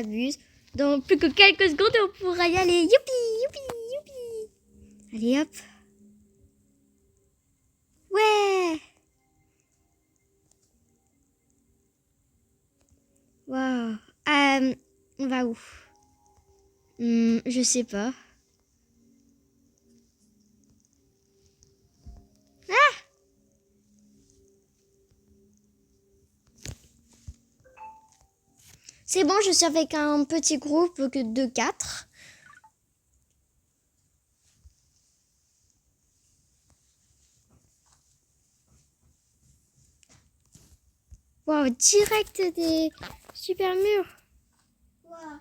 m'abuse. Dans plus que quelques secondes, on pourra y aller. Youpi, youpi, youpi. Allez, hop. Ouais. Waouh. On va où? Je sais pas. C'est bon, je suis avec un petit groupe de 4. Waouh, direct des super murs. Wow.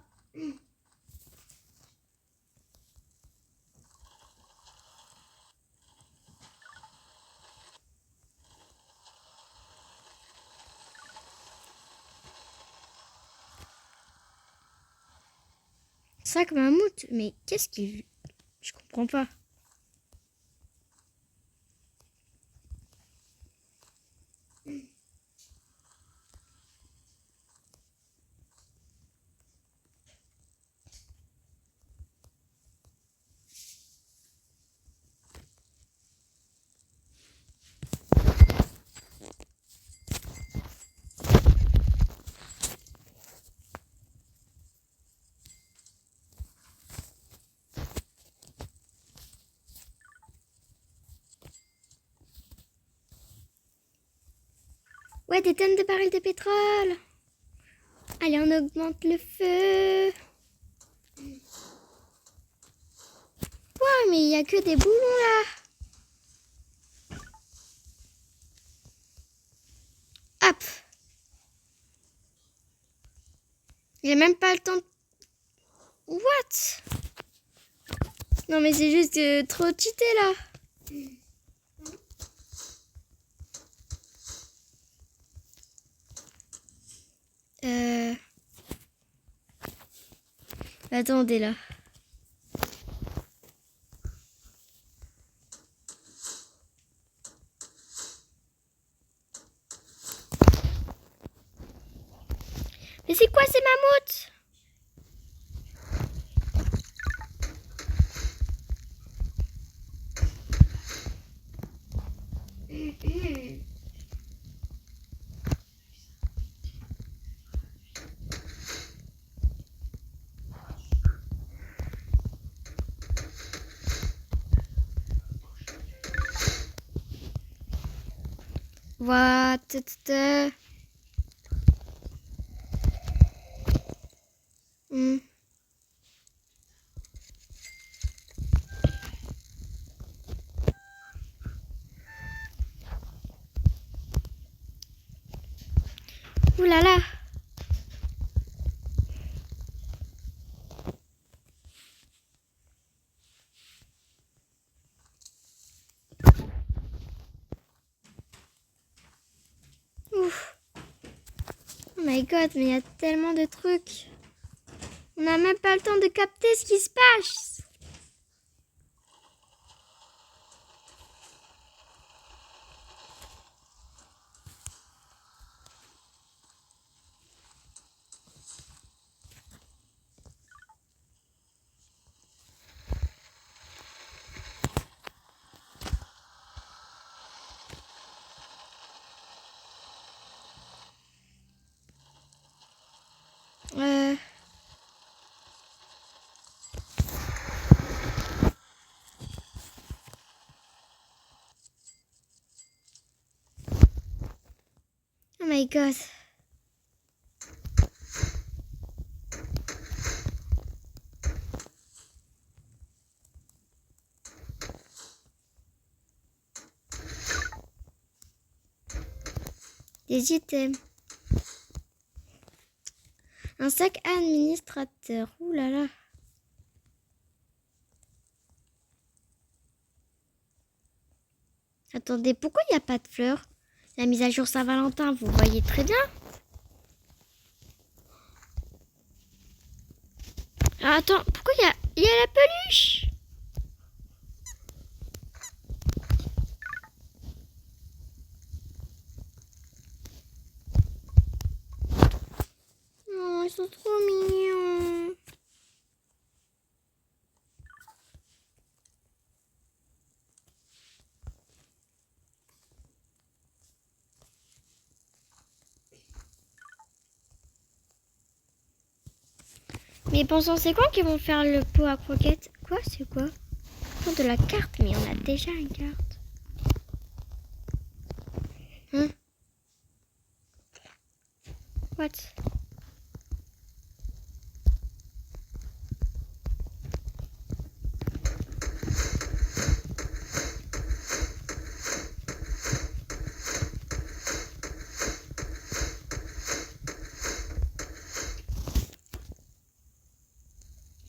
Sac mammouth, mais qu'est-ce qu'il... Je comprends pas. Ouais, des tonnes de barils de pétrole. Allez, on augmente le feu. Ouais, mais il n'y a que des boulons là. Hop. Il n'y a même pas le temps de... What? Non, mais c'est juste trop cheaté là. Attendez là. Mais c'est quoi ces mammouths? What? Ouh là là. Ouf. Oh my god, mais il y a tellement de trucs. On n'a même pas le temps de capter ce qui se passe. Oh my god. Des items. Un sac administrateur. Ouh là là. Attendez, pourquoi il n'y a pas de fleurs? La mise à jour Saint-Valentin, vous voyez très bien. Ah, attends, pourquoi il y a la peluche? Oh, ils sont trop mignons. Mais pensons, c'est quand qu'ils vont faire le pot à croquettes? Quoi? C'est quoi? Oh, de la carte, mais on a déjà une carte. Hein? What?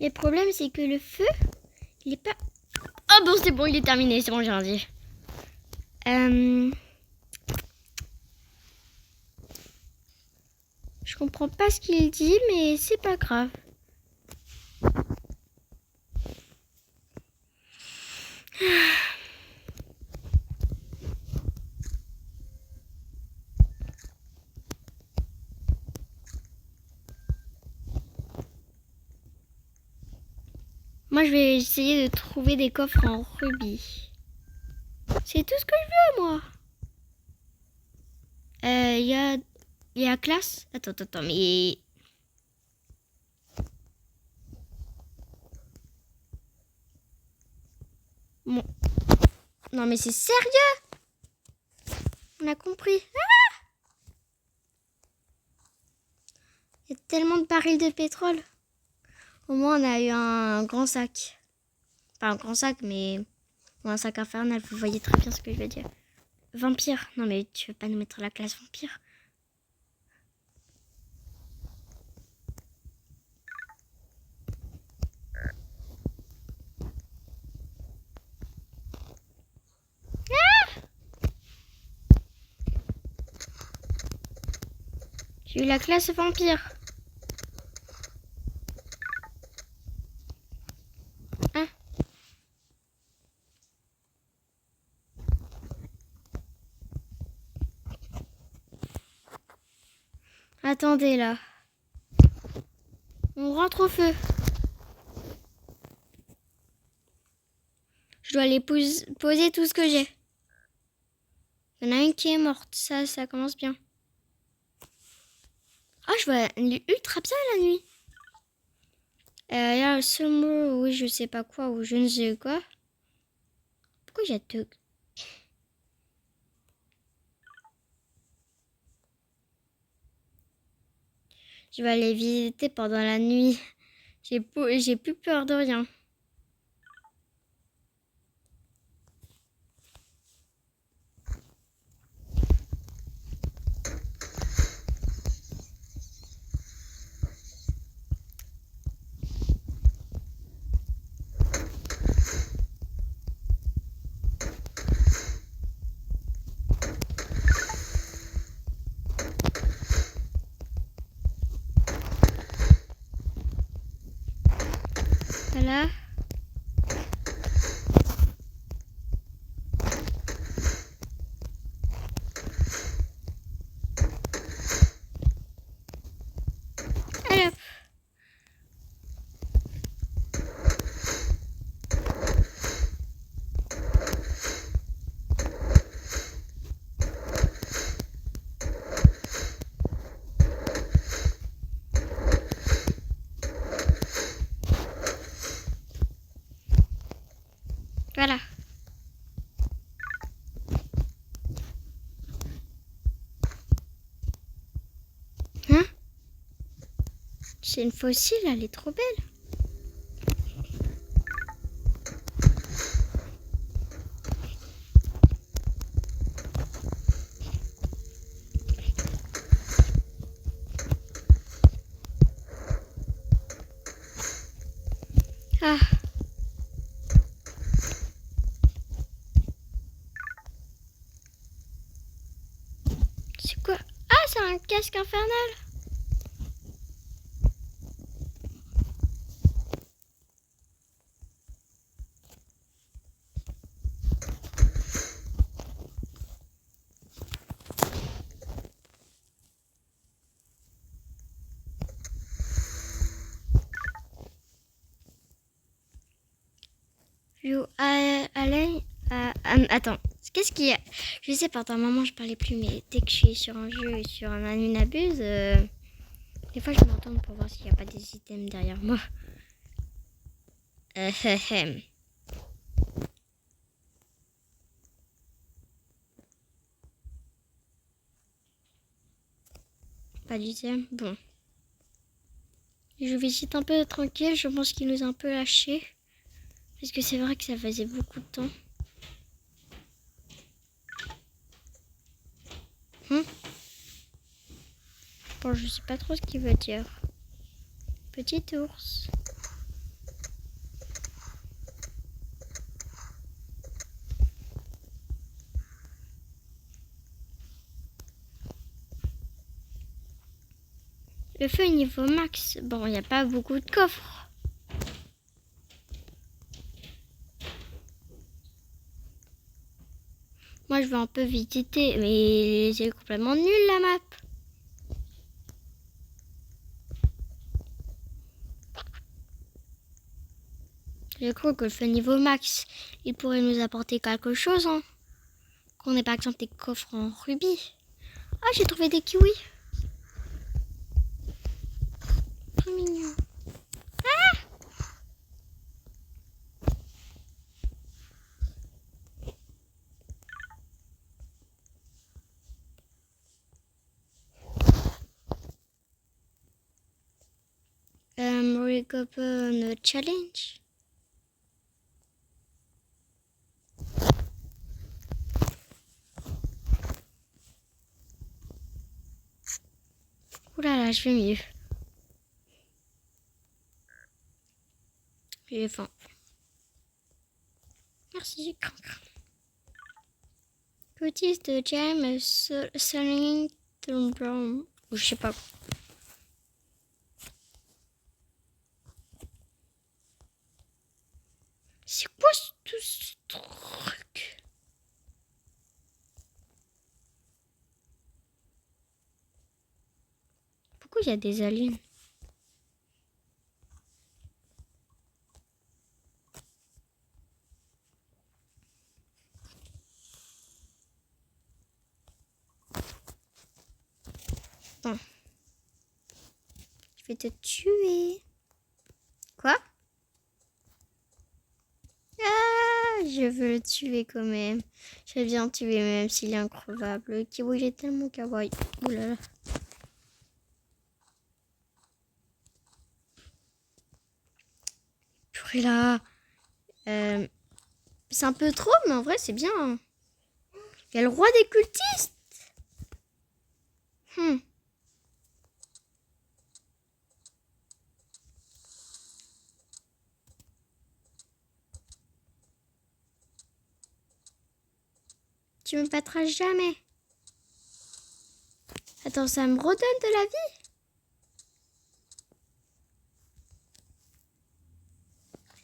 Le problème, c'est que le feu, il est pas... Oh bon, c'est bon, il est terminé, c'est bon, j'ai rien dit. Je comprends pas ce qu'il dit, mais c'est pas grave. Moi, je vais essayer de trouver des coffres en rubis. C'est tout ce que je veux, moi. Il y a classe. Attends, mais... Bon. Non, mais c'est sérieux? On a compris. Ah! Il y a tellement de barils de pétrole. Au moins, on a eu un grand sac. Pas un grand sac, mais un sac infernal. Vous voyez très bien ce que je veux dire. Vampire. Non, mais tu veux pas nous mettre la classe vampire? J'ai eu la classe vampire. Hein? Attendez là. On rentre au feu. Je dois aller poser tout ce que j'ai. Il y en a une qui est morte. Ça commence bien. Ah, je vois ultra bien la nuit. Il y a un seul mot, oui, je sais pas quoi, ou je ne sais quoi. Pourquoi il y a deux? Je vais aller visiter pendant la nuit. J'ai plus peur de rien. Voilà. Allez hop. Voilà. Hein? C'est une fossile, elle est trop belle. Ah. C'est quoi? Ah, c'est un casque infernal. Attends, qu'est-ce qu'il y a? Je sais pas, attends, maman, je parlais plus, mais dès que je suis sur un jeu et sur un Anunabuse, Des fois, je me retourne pour voir s'il n'y a pas des items derrière moi. Pas d'item. Bon. Je visite un peu tranquille. Je pense qu'il nous a un peu lâché. Parce que c'est vrai que ça faisait beaucoup de temps. Bon, je sais pas trop ce qu'il veut dire. Petit ours. Le feu est niveau max. Bon, il n'y a pas beaucoup de coffres. Moi, je vais un peu visiter, mais c'est complètement nul la map. Je crois que le feu niveau max, il pourrait nous apporter quelque chose. Hein. Qu'on ait par exemple des coffres en rubis. Ah, j'ai trouvé des kiwis. Trop mignon. Ah! Recover challenge. Ouh là là, je vais mieux. J'ai faim. Merci, Cooties de jam selling brown. Ou je sais pas. C'est quoi tout ce truc? Pourquoi il y a des aliens? Bon. Je vais te tuer. Quoi? Ah, je veux le tuer quand même. Je vais bien le tuer même s'il est increvable. Le kiwi, il est tellement kawaii. Ouh là là. Purée là. C'est un peu trop, mais en vrai, c'est bien. Il y a le roi des cultistes. Tu me battras jamais. Attends, ça me redonne de la vie?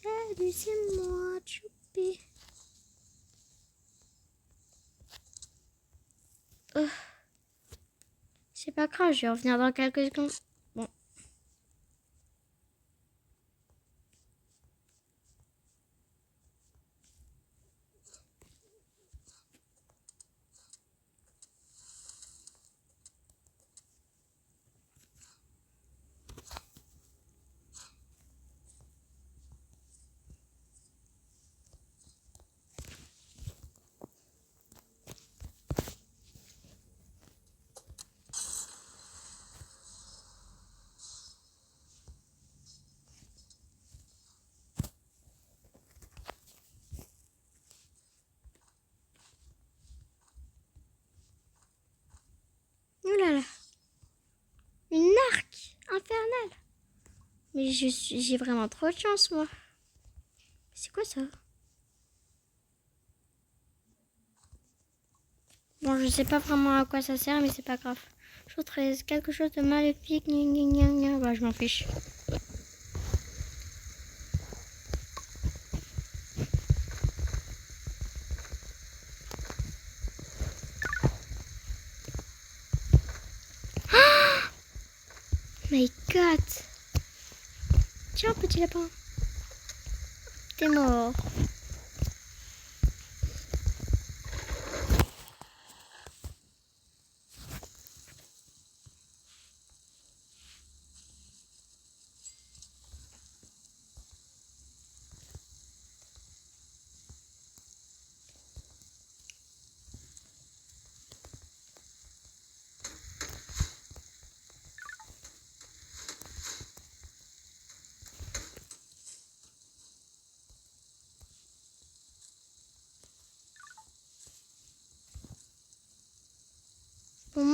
Salut, c'est moi, Choupi. Oh. C'est pas grave, je vais revenir dans quelques secondes. Bon. Oh là là. Une arc infernale. Mais j'ai vraiment trop de chance, moi. C'est quoi ça? Bon, je sais pas vraiment à quoi ça sert, mais c'est pas grave. Je trouve quelque chose de maléfique. Bah, je m'en fiche. My God. Tiens, petit lapin. T'es mort.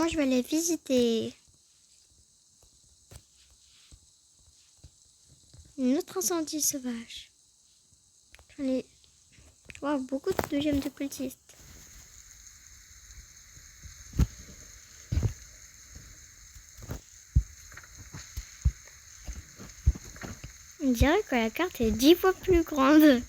moi, je vais aller visiter une autre incendie sauvage. J'en ai beaucoup de gemmes de cultistes. On dirait que la carte est 10 fois plus grande.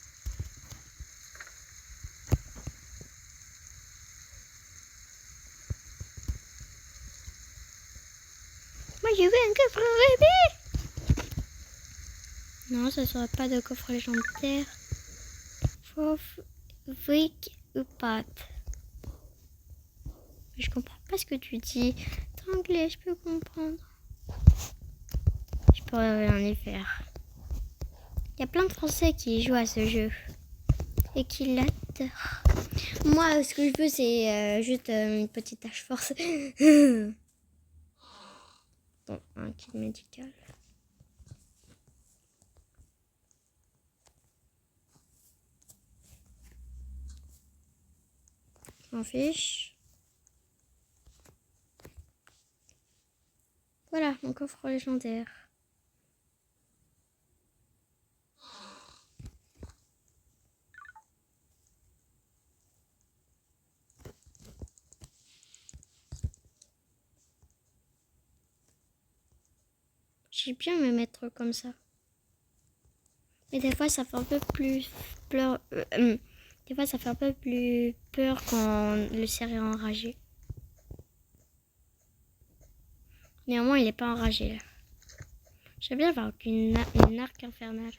Moi, je veux un coffre rubis. Non, ça ne sera pas de coffre légendaire. Fauve, brique ou pâte. Je comprends pas ce que tu dis. T'es anglais, je peux comprendre. Je pourrais rien y faire. Il y a plein de Français qui jouent à ce jeu et qui l'adorent. Moi, ce que je veux, c'est juste une petite tâche force. Bon, un kit médical. Je m'en fiche. Voilà, mon coffre légendaire. J'aime bien me mettre comme ça. Mais des fois, ça fait un peu plus peur. Des fois, ça fait un peu plus peur quand le cerf est enragé. Néanmoins, il n'est pas enragé là. J'aime bien avoir une arc infernale.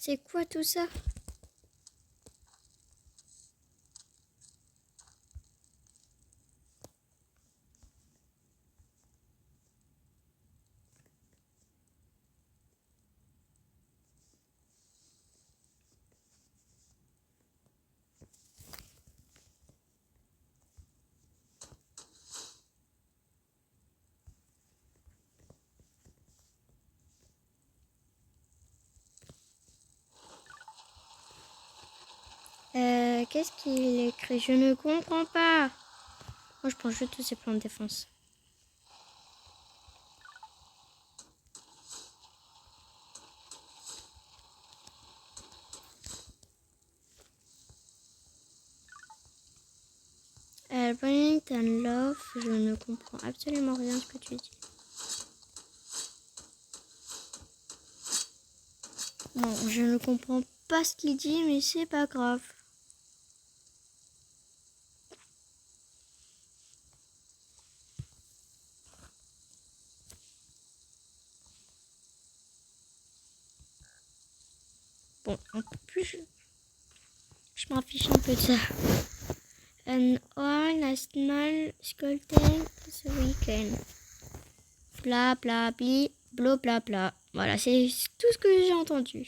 C'est quoi tout ça? Qu'est-ce qu'il écrit? Je ne comprends pas. Moi, je prends juste tous ces plans de défense. Burlington Love, je ne comprends absolument rien de ce que tu dis. Bon, je ne comprends pas ce qu'il dit, mais c'est pas grave. Bon, en plus, je m'en fiche un peu de ça. An all national sculpting ce week-end. Bla bla bli, bla bla bla. Voilà, c'est tout ce que j'ai entendu.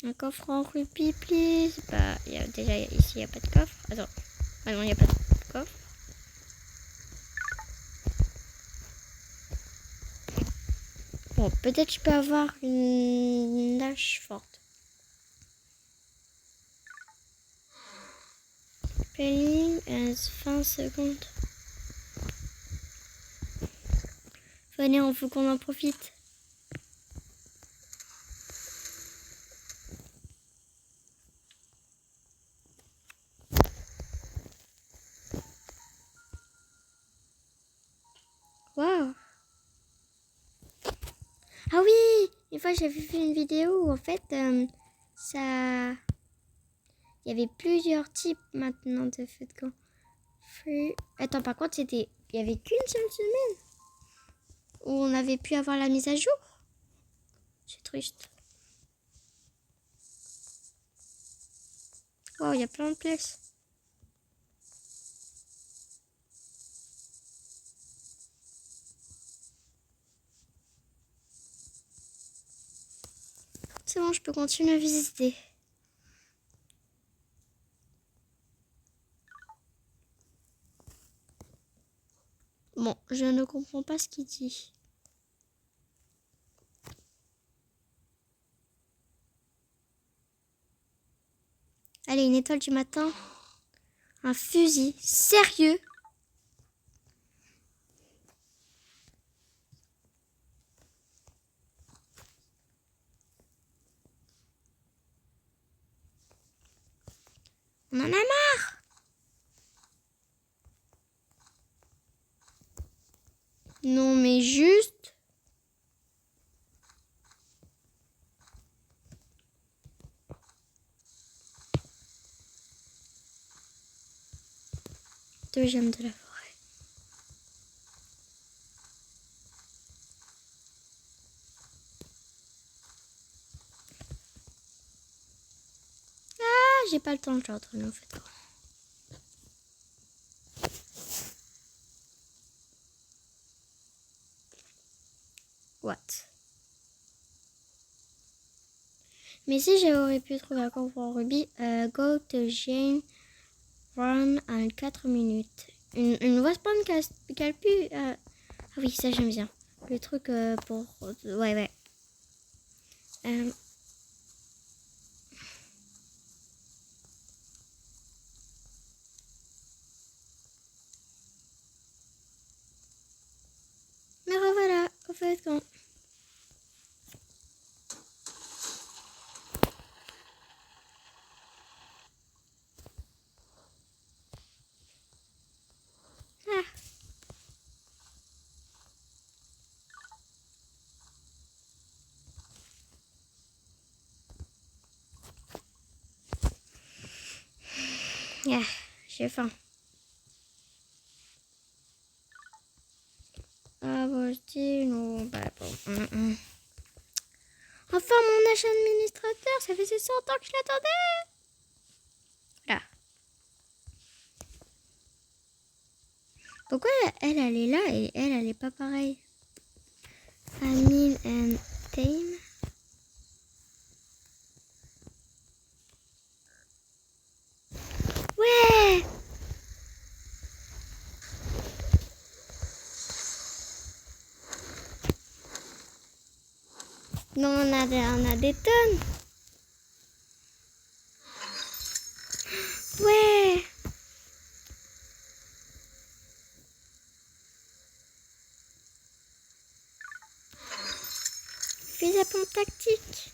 Un coffre en rubis, please. Bah, déjà ici, il n'y a pas de coffre. Attends. Ah non, il n'y a pas de coffre. Bon, peut-être je peux avoir une hache forte. Spelling, 20 secondes. Venez, il faut qu'on en profite. Waouh! Ah oui! Une fois, j'avais fait une vidéo où en fait, ça... Il y avait plusieurs types maintenant de feux de camp. Attends, par contre, il y avait qu'une seule semaine où on avait pu avoir la mise à jour. C'est triste. Oh, il y a plein de places. c'est bon, je peux continuer à visiter. Bon, je ne comprends pas ce qu'il dit. Allez, une étoile du matin. Un fusil. Sérieux? On en a marre. Non, mais juste... Deuxième de la forêt. Ah, j'ai pas le temps, je dois retourner au fait. What? Mais si j'aurais pu trouver un corps pour Ruby, go to Jane run en 4 minutes. Une voix spawn qu'elle pu... Ah oui, ça j'aime bien. Le truc pour... Ouais, ouais. Mais revoilà, au fait, quand... Ah. Ah, j'ai faim. Ah, bon, je dis non, bah bon. Enfin, mon achat administrateur, ça faisait 100 ans que je l'attendais. Là. Pourquoi elle est là et elle est pas pareille? Amine and Tame. Ouais. Non, on a des tonnes. Ouais. Fais la pompe tactique.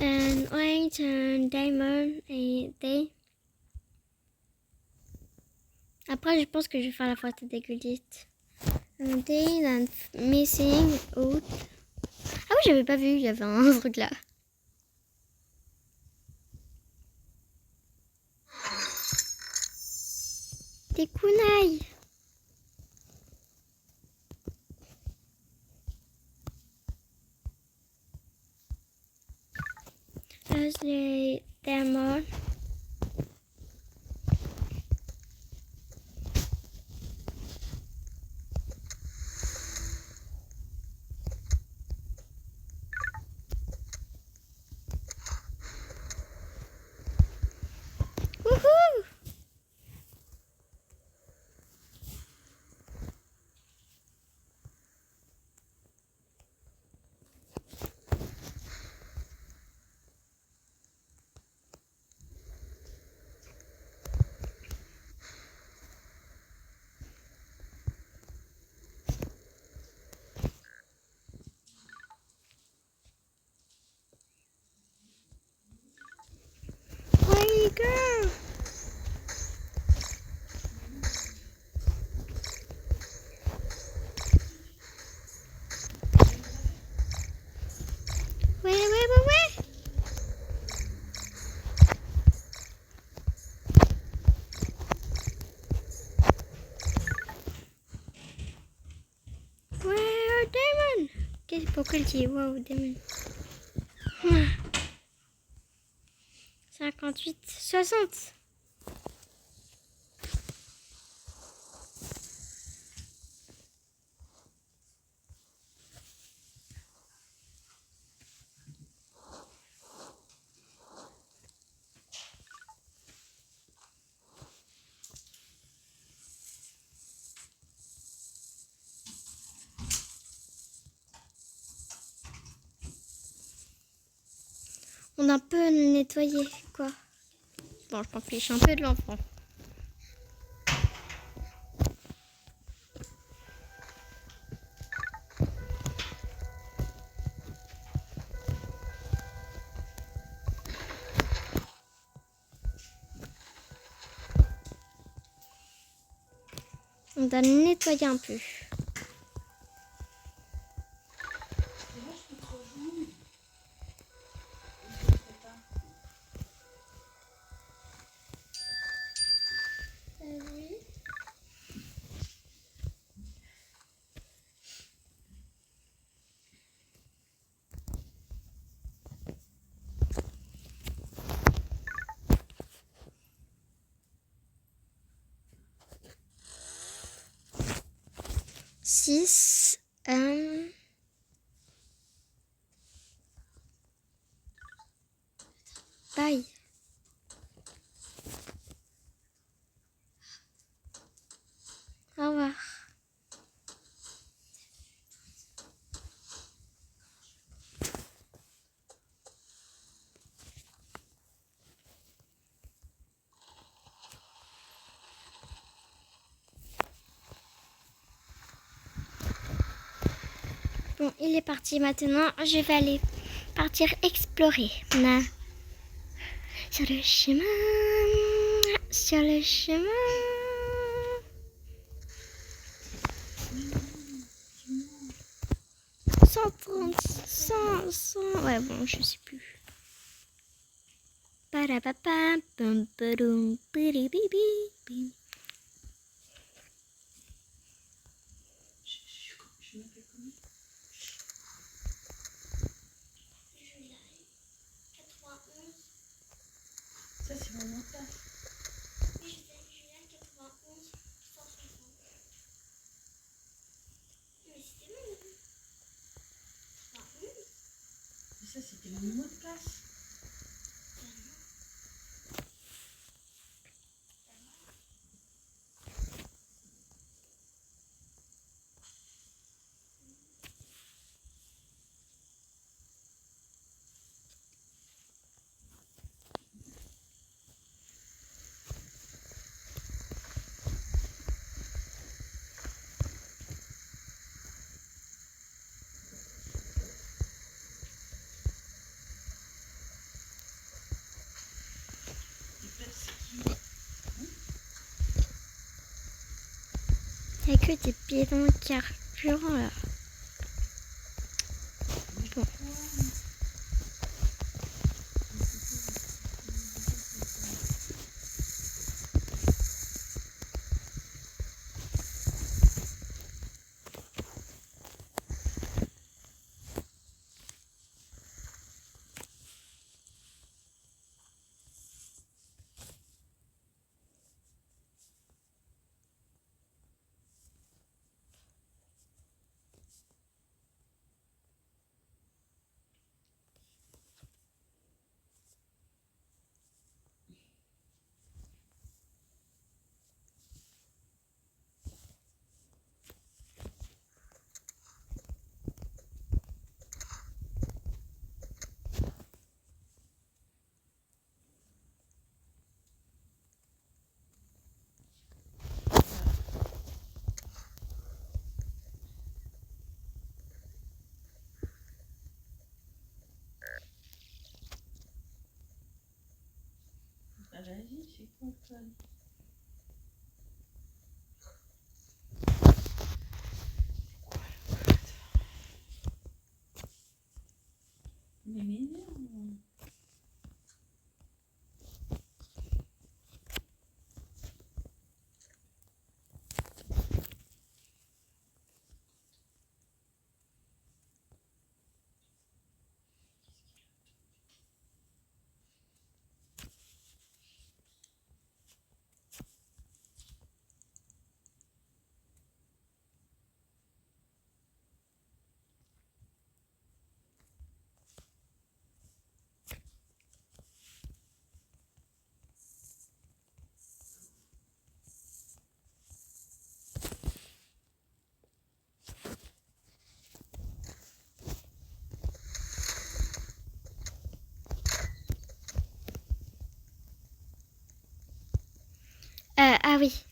And orange and diamond et day. Après, je pense que je vais faire la photo des Goodies. Day and missing out. Ah oui, j'avais pas vu, il y avait un truc là. Des kunai. Les diamants. Wouhou! Pourquoi il dit waouh, démon. 58, 60. On a un peu nettoyé, quoi. Bon, je m'en fiche un peu de l'enfant. On doit nettoyer un peu. Oui. Six. Bye. Au revoir. Bon, il est parti maintenant. Je vais aller partir explorer. Sur le chemin. Sur le chemin. 130, 100. Ouais, bon, je sais plus. Parapapa, pum, padoum, piribibi. Ça, c'est vraiment place. Oui, je sais, Julien, 91, 160. Mais c'était bon. 91. Mais ça, c'était mon mot de passe. Il n'y a que des bidons de carburant là. Bon. Vas-y, c'est quoi ça? Mais m'énerve.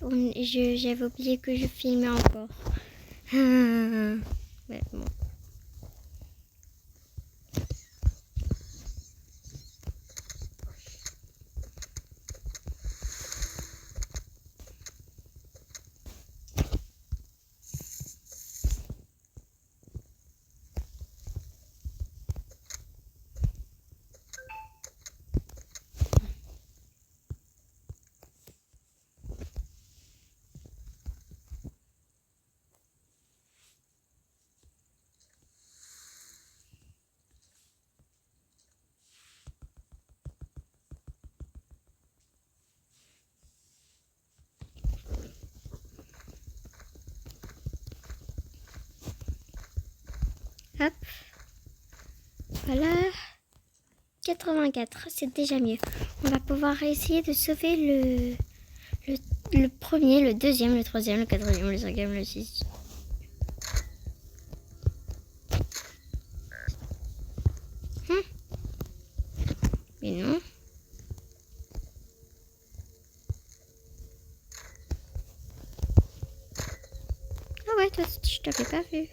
oui, j'avais oublié que je filmais encore. Ouais, bon. Hop. Voilà. 84, c'est déjà mieux. On va pouvoir essayer de sauver le premier, le deuxième, le troisième, le quatrième, le cinquième, le sixième. Mais non. Ah ouais, toi, je t'avais pas vu.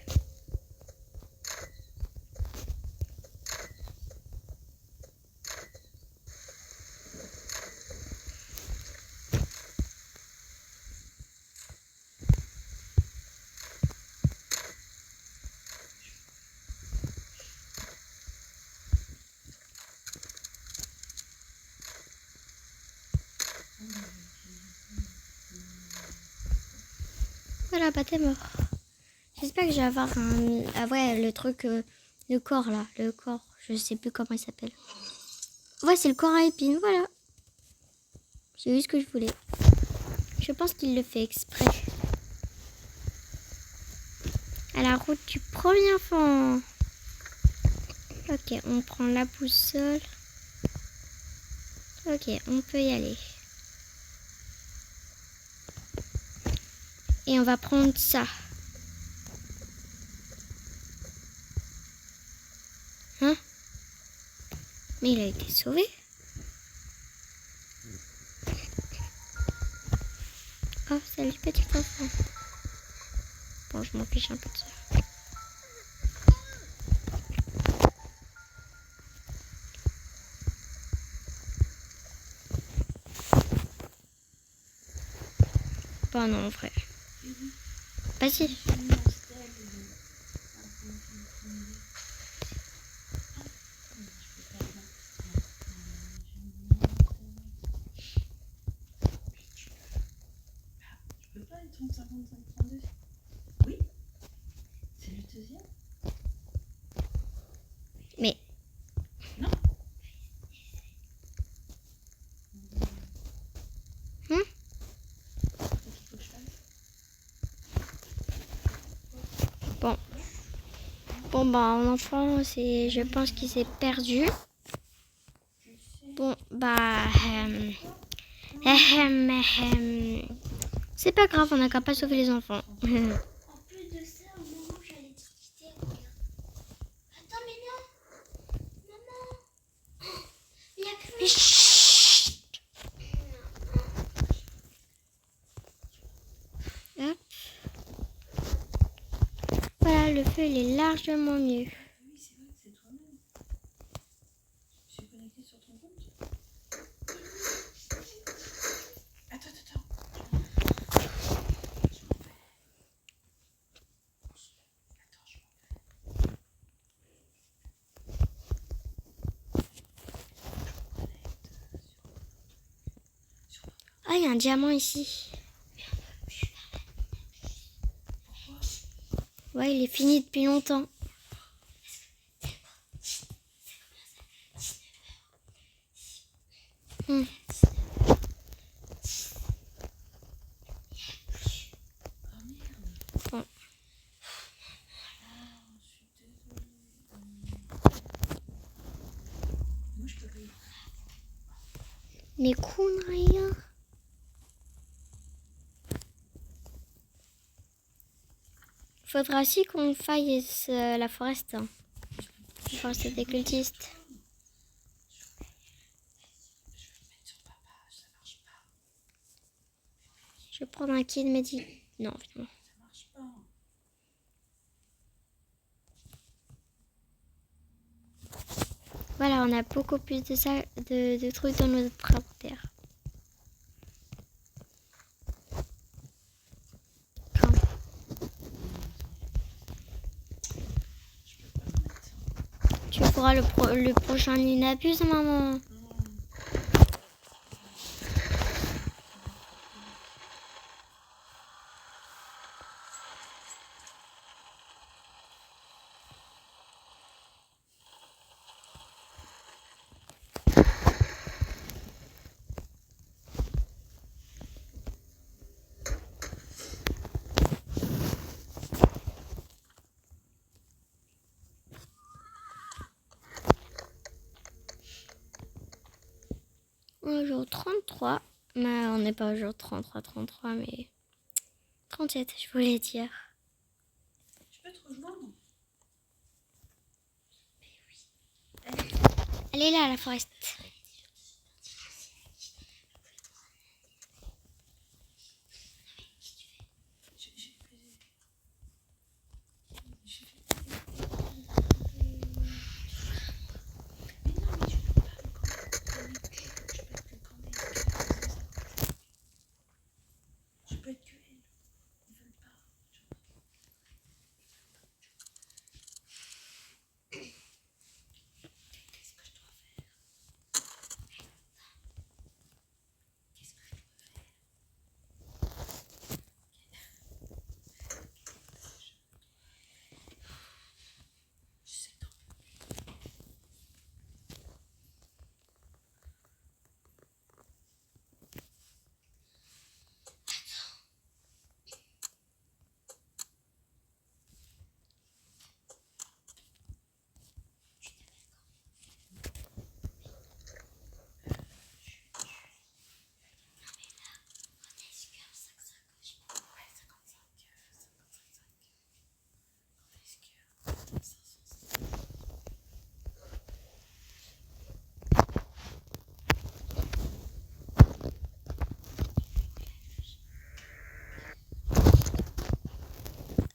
Voilà, bah t'es mort. J'espère que je vais avoir un... Ah ouais, le truc... le corps, là. Le corps. Je sais plus comment il s'appelle. Ouais, c'est le corps à épines, voilà. J'ai eu ce que je voulais. Je pense qu'il le fait exprès. À la route du premier enfant. Ok, on prend la boussole. Ok, on peut y aller. Et on va prendre ça. Hein? Mais il a été sauvé. Oh, salut petit enfant. Bon, je m'en fiche un peu de ça. Bon, non, en vrai. Vas-y. Je peux pas être 55-32. Oui, c'est le deuxième. Mais... Non. Hum? Qu'est-ce qu'il faut que je fasse? Bon. Bon, bah, mon enfant, je pense qu'il s'est perdu. Bon, bah... c'est pas grave, on n'a qu'à pas sauver les enfants. En plus de ça, au moment où j'allais te quitter, regarde. Attends, mais non. Maman. Il y a plus... Mais chut. Hop. Voilà, le feu, il est largement mieux. Oui, c'est vrai que c'est toi-même. Je suis connectée sur ton compte. Attends. Je m'en vais. Attends, je m'en vais. Ah, il y a un diamant ici. Ouais, il est fini depuis longtemps. Hum. Oh merde. Bon. Ah, je suis désolée. Moi, je peux payer. Mais rien. Faudra aussi qu'on fasse la forest. Hein. La forest des cultistes. Je vais me mettre sur papa, ça marche pas. prendre un kit médic. Non, finalement. Ça marche pas. Voilà, on a beaucoup plus de trucs dans notre inventaire. Quand Je peux pas le mettre. tu feras le prochain Ninabuse, maman. Non. On est au jour 33. Mais on n'est pas au jour 33, mais 37, je voulais dire. Je peux te rejoindre? Elle est là, la forest. Je peux être que elle. Ils veulent pas. Qu'est-ce que je dois faire? Qu'est-ce que je dois faire? Je sais que t'en peux.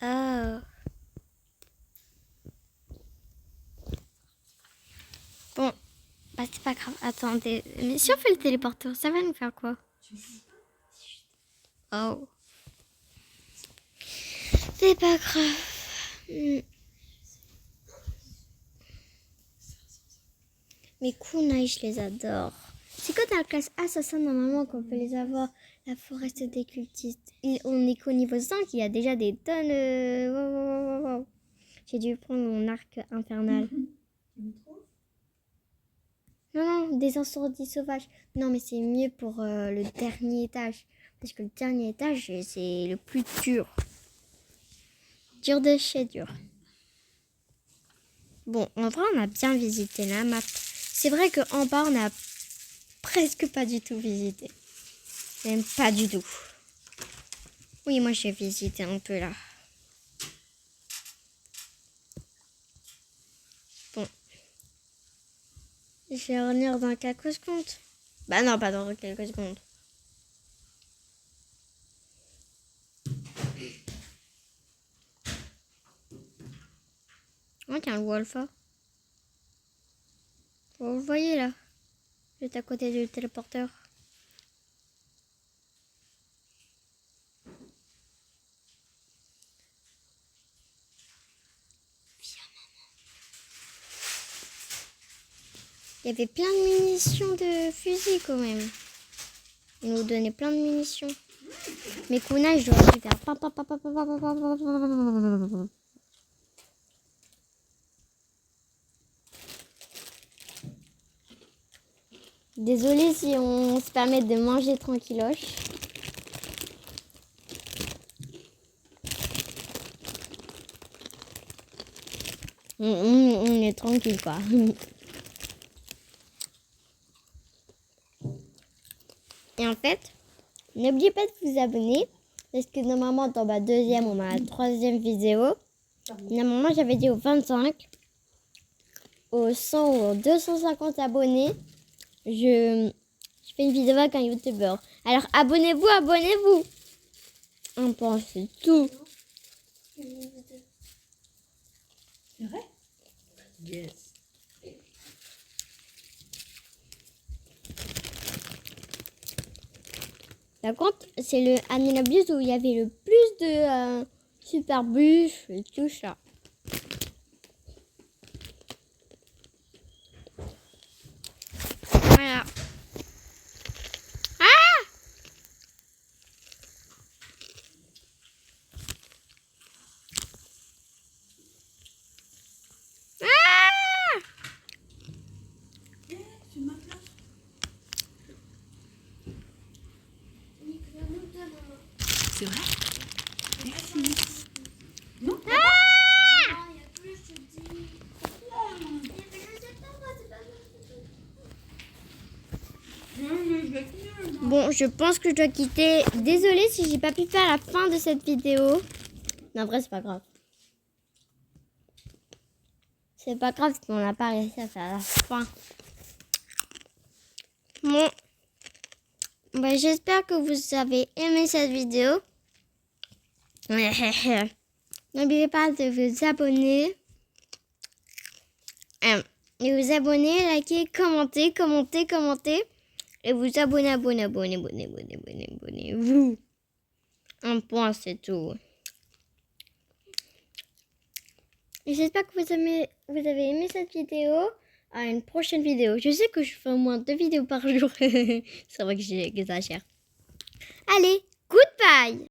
Oh. Bon, bah c'est pas grave. Attendez, mais si on fait le téléporteur, ça va nous faire quoi? Oh. C'est pas grave. Mes kunai, je les adore. C'est quand dans la classe assassin, normalement, qu'on peut les avoir. La forest des cultistes. On est qu'au niveau 5, il y a déjà des tonnes. Wow. J'ai dû prendre mon arc infernal. Non, des incendies sauvages. Non, mais c'est mieux pour le dernier étage. Parce que le dernier étage, c'est le plus dur. Dur de chez dur. Bon, en vrai, on a bien visité la map. C'est vrai qu'en bas, on n'a presque pas du tout visité. Même pas du tout. Oui, moi, j'ai visité un peu là. Bon. Je vais revenir dans quelques secondes. Bah non, pas dans quelques secondes. Oh, tiens, le Wolfa. Vous le voyez là, juste à côté du téléporteur. Il y avait plein de munitions de fusil quand même. Ils nous donnaient plein de munitions. Mes kunai, je dois faire. Désolée si on se permet de manger tranquilloche. On est tranquille quoi. Et en fait, n'oubliez pas de vous abonner. Parce que normalement dans ma deuxième ou ma troisième vidéo, normalement j'avais dit aux 25, aux 100 ou aux 250 abonnés, je fais une vidéo avec un youtubeur. Alors abonnez-vous. Un point, c'est tout. C'est vrai? Yes. Par contre, c'est le Aminabus où il y avait le plus de super bûches et tout ça. Voilà. C'est ma place. C'est vrai? Merci. Non? Il y a plus, je te dis. Mais je sais pas, moi, c'est pas Bon, je pense que je dois quitter. Désolée si j'ai pas pu faire la fin de cette vidéo. Non, en vrai, c'est pas grave. C'est pas grave si on n'a pas réussi à faire la fin. Bon. Bah, j'espère que vous avez aimé cette vidéo. N'oubliez pas de vous abonner. Et vous abonner, liker, commenter. Et vous abonnez-vous. Un point, c'est tout. Et j'espère que vous avez aimé cette vidéo. À une prochaine vidéo. Je sais que je fais au moins 2 vidéos par jour. C'est vrai que j'exagère. Allez, goodbye!